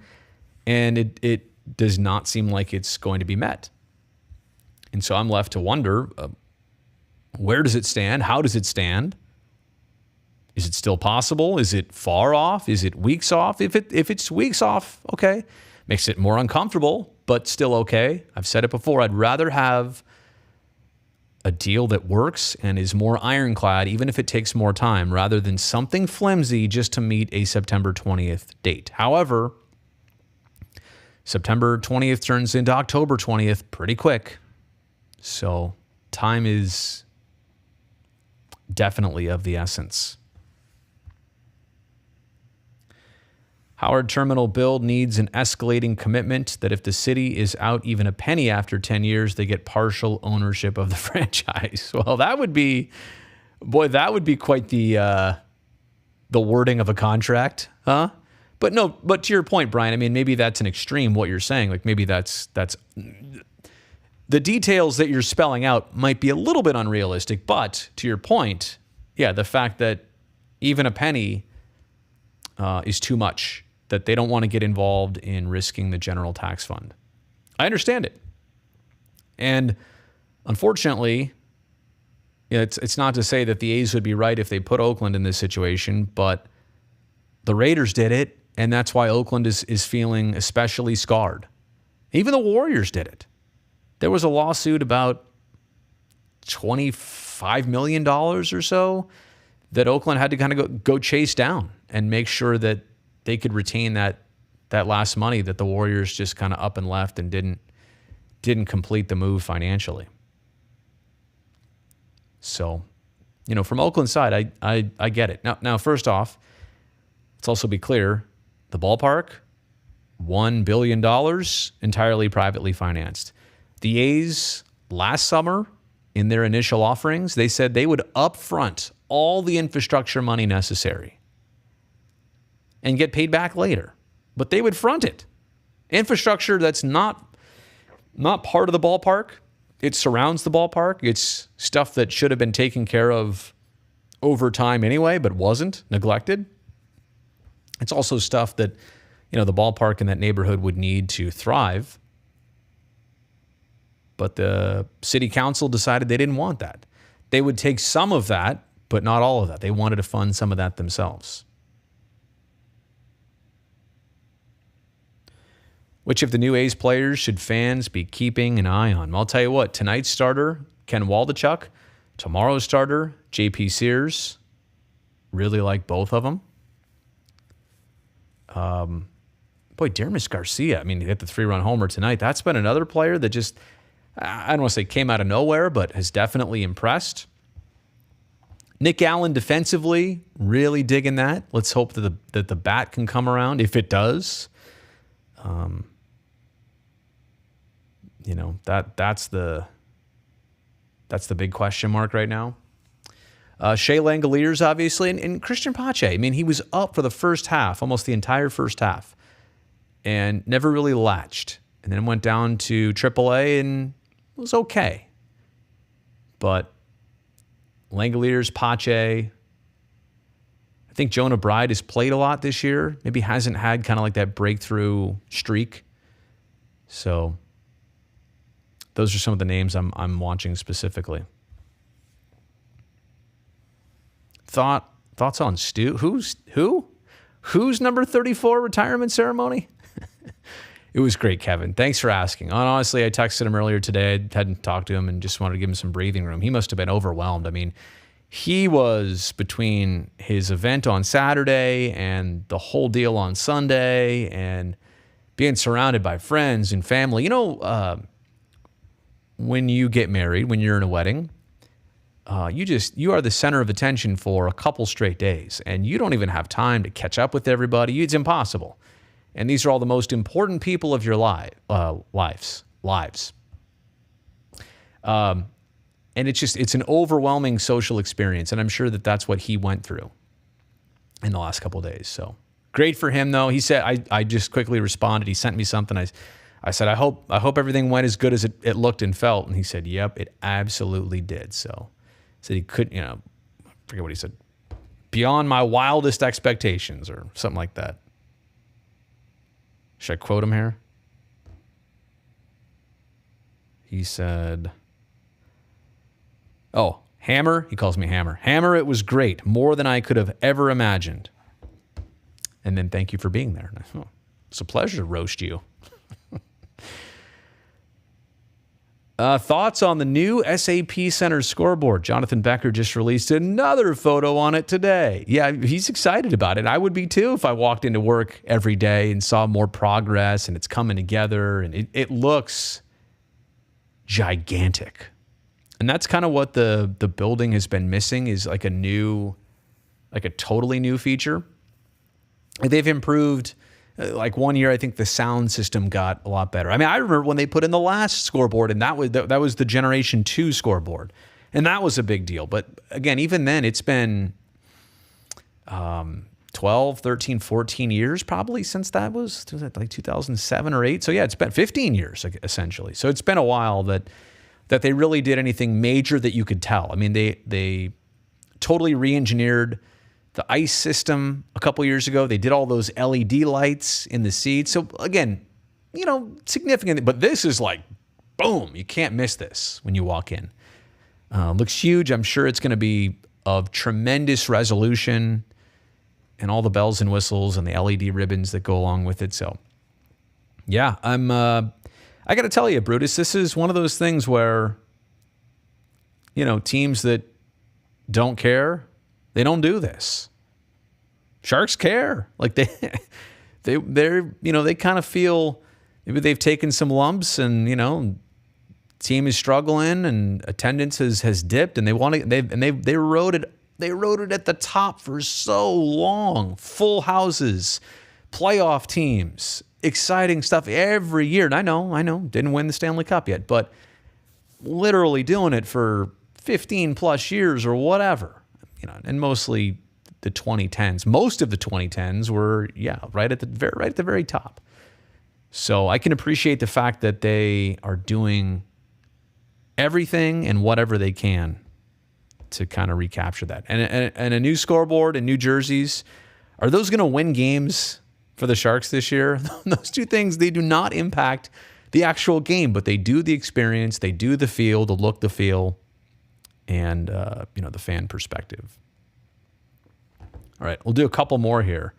and it does not seem like it's going to be met. And so I'm left to wonder, where does it stand? How does it stand? Is it still possible? Is it far off? Is it weeks off? If it's weeks off, okay. Makes it more uncomfortable, but still okay. I've said it before. I'd rather have a deal that works and is more ironclad, even if it takes more time, rather than something flimsy just to meet a September 20th date. However, September 20th turns into October 20th pretty quick. So time is definitely of the essence. Howard Terminal build needs an escalating commitment that if the city is out even a penny after 10 years, they get partial ownership of the franchise. Well, that would be quite the wording of a contract, huh? But to your point, Brian, maybe that's an extreme, what you're saying. Like maybe that's the details that you're spelling out might be a little bit unrealistic, but to your point, yeah, the fact that even a penny is too much, that they don't want to get involved in risking the general tax fund. I understand it. And unfortunately, it's not to say that the A's would be right if they put Oakland in this situation, but the Raiders did it, and that's why Oakland is feeling especially scarred. Even the Warriors did it. There was a lawsuit about $25 million or so that Oakland had to kind of go chase down and make sure that they could retain that last money that the Warriors just kind of up and left and didn't complete the move financially. So, from Oakland's side, I get it. Now, first off, let's also be clear, the ballpark, $1 billion, entirely privately financed. The A's last summer, in their initial offerings, they said they would upfront all the infrastructure money necessary and get paid back later. But they would front it. Infrastructure that's not part of the ballpark. It surrounds the ballpark. It's stuff that should have been taken care of over time anyway, but wasn't, neglected. It's also stuff that, the ballpark in that neighborhood would need to thrive. But the city council decided they didn't want that. They would take some of that but not all of that. They wanted to fund some of that themselves. Which of the new A's players should fans be keeping an eye on? Well, I'll tell you what, tonight's starter, Ken Waldichuk. Tomorrow's starter, J.P. Sears. Really like both of them. Dermis Garcia, I mean, he hit the 3-run homer tonight. That's been another player that just, I don't want to say came out of nowhere, but has definitely impressed. Nick Allen defensively, really digging that. Let's hope that the bat can come around. If it does, that's the big question mark right now. Shea Langoliers, obviously, and Christian Pache. I mean, he was up for the first half, almost the entire first half, and never really latched. And then went down to AAA and was okay. But Langoliers, Pache, I think Jonah Bride has played a lot this year. Maybe hasn't had kind of like that breakthrough streak. So those are some of the names I'm watching specifically. Thoughts on Stu? Who's number 34 retirement ceremony? It was great, Kevin. Thanks for asking. And honestly, I texted him earlier today. I hadn't talked to him and just wanted to give him some breathing room. He must have been overwhelmed. I mean, he was between his event on Saturday and the whole deal on Sunday and being surrounded by friends and family. When you get married, when you're in a wedding, you are the center of attention for a couple straight days, and you don't even have time to catch up with everybody. It's impossible. And these are all the most important people of your lives. And it's an overwhelming social experience, and I'm sure that that's what he went through in the last couple of days. So great for him, though. He said, I just quickly responded. He sent me something. I said, I hope everything went as good as it looked and felt. And he said, yep, it absolutely did. So said he couldn't, I forget what he said, beyond my wildest expectations or something like that. Should I quote him here? He said, Hammer, he calls me Hammer. Hammer, it was great, more than I could have ever imagined. And then thank you for being there. It's a pleasure to roast you. Thoughts on the new SAP Center scoreboard? Jonathan Becker just released another photo on it today. Yeah, he's excited about it. I would be too if I walked into work every day and saw more progress and it's coming together and it looks gigantic. And that's kind of what the building has been missing is like a totally new feature. They've improved. Like one year, I think the sound system got a lot better. I mean, I remember when they put in the last scoreboard, and that was the Generation 2 scoreboard, and that was a big deal. But again, even then, it's been 12, 13, 14 years probably since that was like 2007 or 8. So yeah, it's been 15 years essentially. So it's been a while that they really did anything major that you could tell. I mean, they totally re-engineered the ice system a couple years ago. They did all those LED lights in the seats. So again, significant, but this is like, boom, you can't miss this when you walk in. Looks huge. I'm sure it's going to be of tremendous resolution and all the bells and whistles and the LED ribbons that go along with it. So yeah, I got to tell you, Brutus, this is one of those things where, teams that don't care, they don't do this. Sharks care. Like they kind of feel maybe they've taken some lumps and, team is struggling and attendance has dipped and they rode it at the top for so long. Full houses, playoff teams, exciting stuff every year. And I know, didn't win the Stanley Cup yet, but literally doing it for 15 plus years or whatever. And mostly the 2010s. Most of the 2010s were, right at the very top. So I can appreciate the fact that they are doing everything and whatever they can to kind of recapture that. And a new scoreboard and new jerseys, are those going to win games for the Sharks this year? Those two things, they do not impact the actual game, but they do the experience, they do the feel, the look, the feel. and the fan perspective. All right, we'll do a couple more here.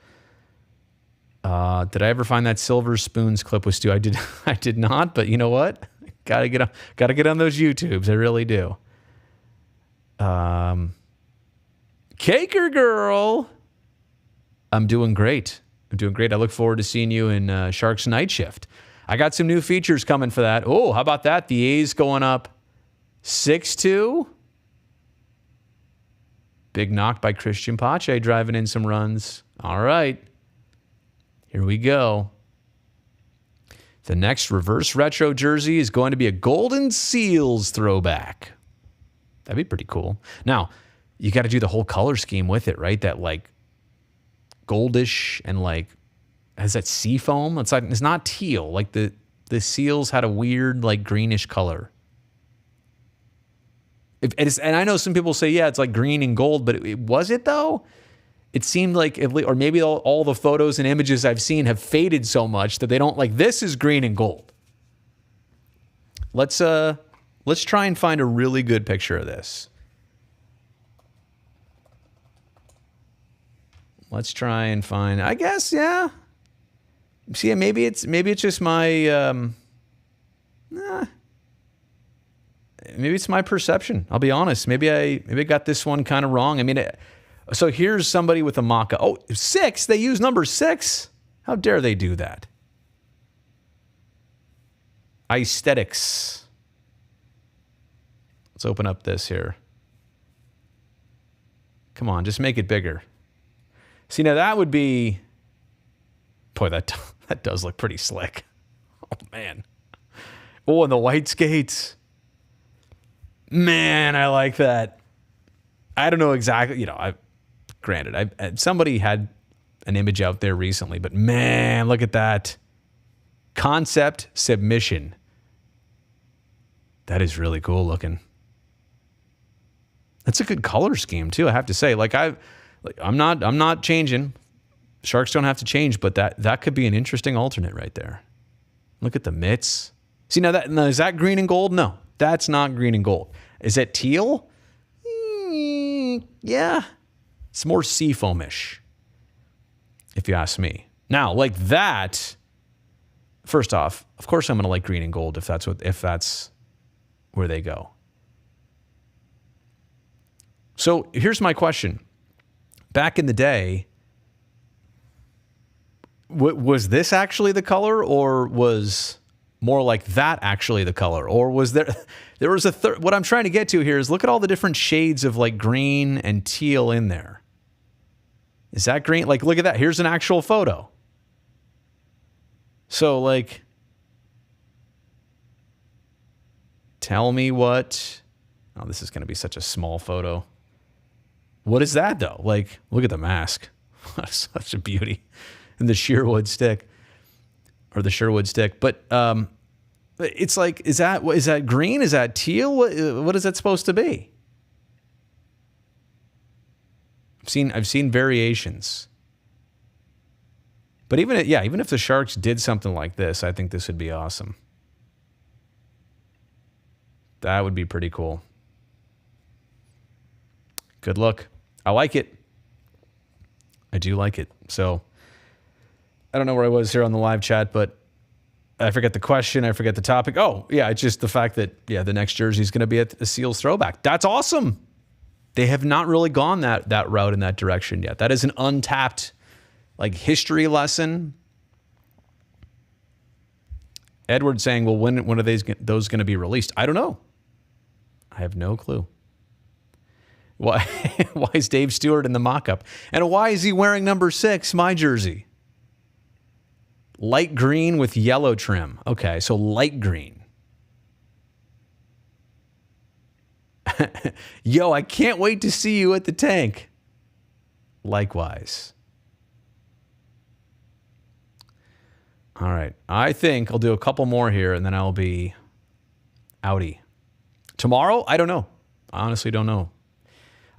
Did I ever find that Silver Spoons clip with Stu? I did. I did not. But you know what? Gotta get on those YouTubes. I really do. Caker girl. I'm doing great. I look forward to seeing you in Sharks Night Shift. I got some new features coming for that. Oh, how about that? The A's going up 6-2. Big knock by Christian Pache driving in some runs. All right. Here we go. The next reverse retro jersey is going to be a Golden Seals throwback. That'd be pretty cool. Now, you got to do the whole color scheme with it, right? That like goldish and like has that sea foam. It's not teal. Like the Seals had a weird like greenish color. And I know some people say, yeah, it's like green and gold, but was it though? It seemed like, or maybe all the photos and images I've seen have faded so much that they don't like, this is green and gold. Let's try and find a really good picture of this. Let's try and find, I guess, yeah. See, maybe it's just my, maybe it's my perception. I'll be honest. Maybe I got this one kind of wrong. I mean, so here's somebody with a mock-up. Oh, 6? They use number 6? How dare they do that? Aesthetics. Let's open up this here. Come on, just make it bigger. See, now that would be... Boy, that does look pretty slick. Oh, man. Oh, and the white skates. Man, I like that. I don't know exactly, granted, somebody had an image out there recently, but man, look at that. Concept submission. That is really cool looking. That's a good color scheme too, I have to say. I'm not changing. Sharks don't have to change, but that could be an interesting alternate right there. Look at the mitts. See, now is that green and gold? No, that's not green and gold. Is it teal? Yeah. It's more seafoamish, if you ask me. Now, like that, first off, of course I'm going to like green and gold if that's where they go. So here's my question. Back in the day, was this actually the color, or was more like that actually the color? Or was there was a third? What I'm trying to get to here is look at all the different shades of like green and teal in there. Is that green? Like, look at that. Here's an actual photo. So like, tell me what, oh, this is going to be such a small photo. What is that though? Like, look at the mask. Such a beauty. And the Sherwood stick. But it's like, is that green? Is that teal? What is that supposed to be? I've seen variations. But even if the Sharks did something like this, I think this would be awesome. That would be pretty cool. Good look. I like it. I do like it. So I don't know where I was here on the live chat, but I forget the question. I forget the topic. Oh, yeah, it's just the fact that, the next jersey is going to be a Seals throwback. That's awesome. They have not really gone that route in that direction yet. That is an untapped history lesson. Edward saying, well, when are those going to be released? I don't know. I have no clue. Why is Dave Stewart in the mock-up? And why is he wearing number 6, my jersey? Light green with yellow trim. Okay, so light green. Yo, I can't wait to see you at the tank. Likewise. All right. I think I'll do a couple more here, and then I'll be outie. Tomorrow? I don't know. I honestly don't know.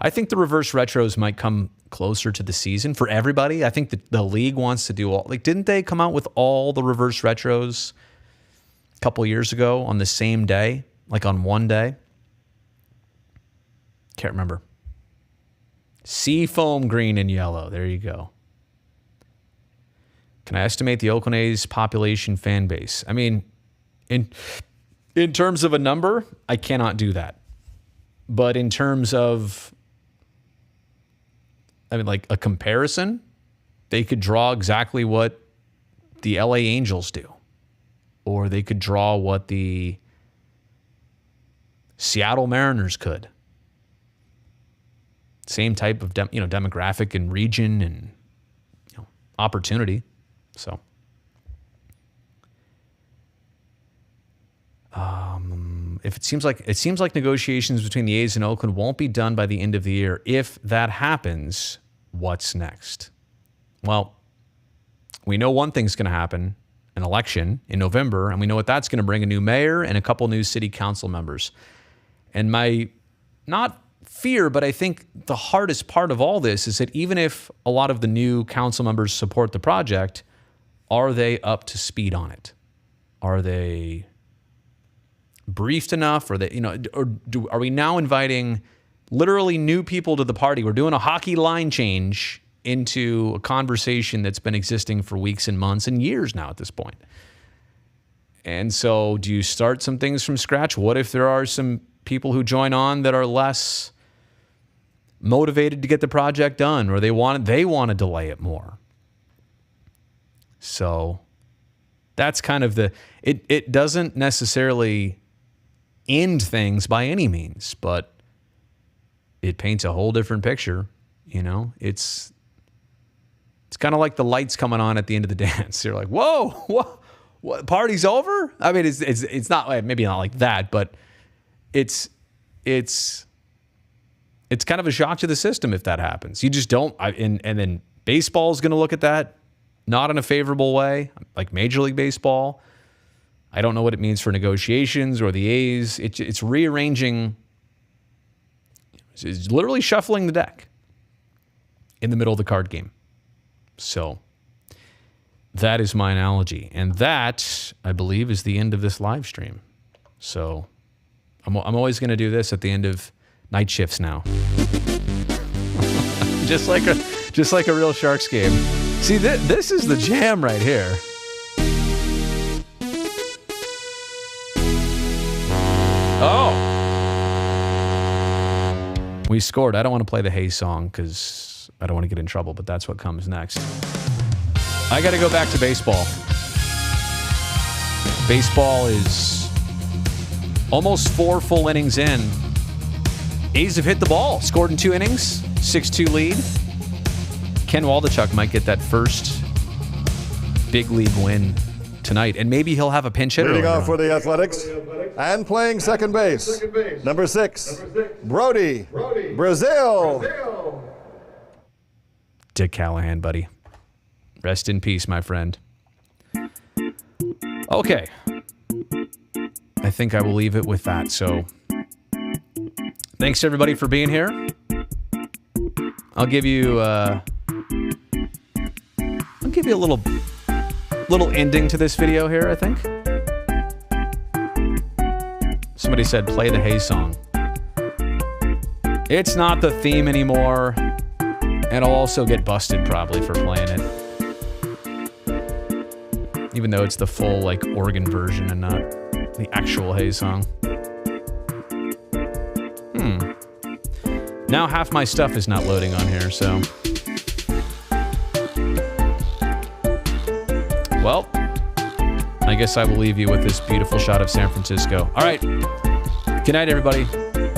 I think the reverse retros might come closer to the season for everybody. I think the league wants to do all... didn't they come out with all the reverse retros a couple years ago on the same day? On one day? Can't remember. Seafoam green and yellow. There you go. Can I estimate the Oakland A's population fan base? I mean, in terms of a number, I cannot do that. But in terms of, like a comparison, they could draw exactly what the LA Angels do. Or they could draw what the Seattle Mariners could. Same type of demographic and region and opportunity. So, if it seems like negotiations between the A's and Oakland won't be done by the end of the year. If that happens, what's next? Well, we know one thing's going to happen: an election in November, and we know what that's going to bring: a new mayor and a couple new city council members. And my not fear, but I think the hardest part of all this is that even if a lot of the new council members support the project, are they up to speed on it? Are they briefed enough? Or are we now inviting literally new people to the party? We're doing a hockey line change into a conversation that's been existing for weeks and months and years now at this point. And so do you start some things from scratch? What if there are some people who join on that are less motivated to get the project done, or they want to delay it more? So that's kind of it doesn't necessarily end things by any means, but it paints a whole different picture. It's kind of like the lights coming on at the end of the dance. You're like, whoa, what, party's over? I mean, it's not, maybe not like that, but it's kind of a shock to the system if that happens. You just don't, and then baseball is going to look at that not in a favorable way, like Major League Baseball. I don't know what it means for negotiations or the A's. It's rearranging, it's literally shuffling the deck in the middle of the card game. So that is my analogy. And that, I believe, is the end of this live stream. So I'm always going to do this at the end of night shifts now. just like a real Sharks game. See, this is the jam right here. Oh. We scored. I don't want to play the Hey song because I don't want to get in trouble, but that's what comes next. I got to go back to baseball. Baseball is almost 4 full innings in. A's have hit the ball, scored in 2 innings, 6-2 lead. Ken Waldachuk might get that first big league win tonight, and maybe he'll have a pinch hitter. Leading off for the Athletics and playing second base, number 6, Brody, Brazil. Dick Callahan, buddy. Rest in peace, my friend. Okay. I think I will leave it with that. So thanks everybody for being here. I'll give you a little ending to this video here, I think. Somebody said play the Hey song. It's not the theme anymore, and I'll also get busted probably for playing it. Even though it's the full like organ version and not the actual Hey song. Now half my stuff is not loading on here, so. Well, I guess I will leave you with this beautiful shot of San Francisco. All right. Good night, everybody.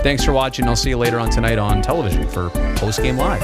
Thanks for watching. I'll see you later on tonight on television for Post Game Live.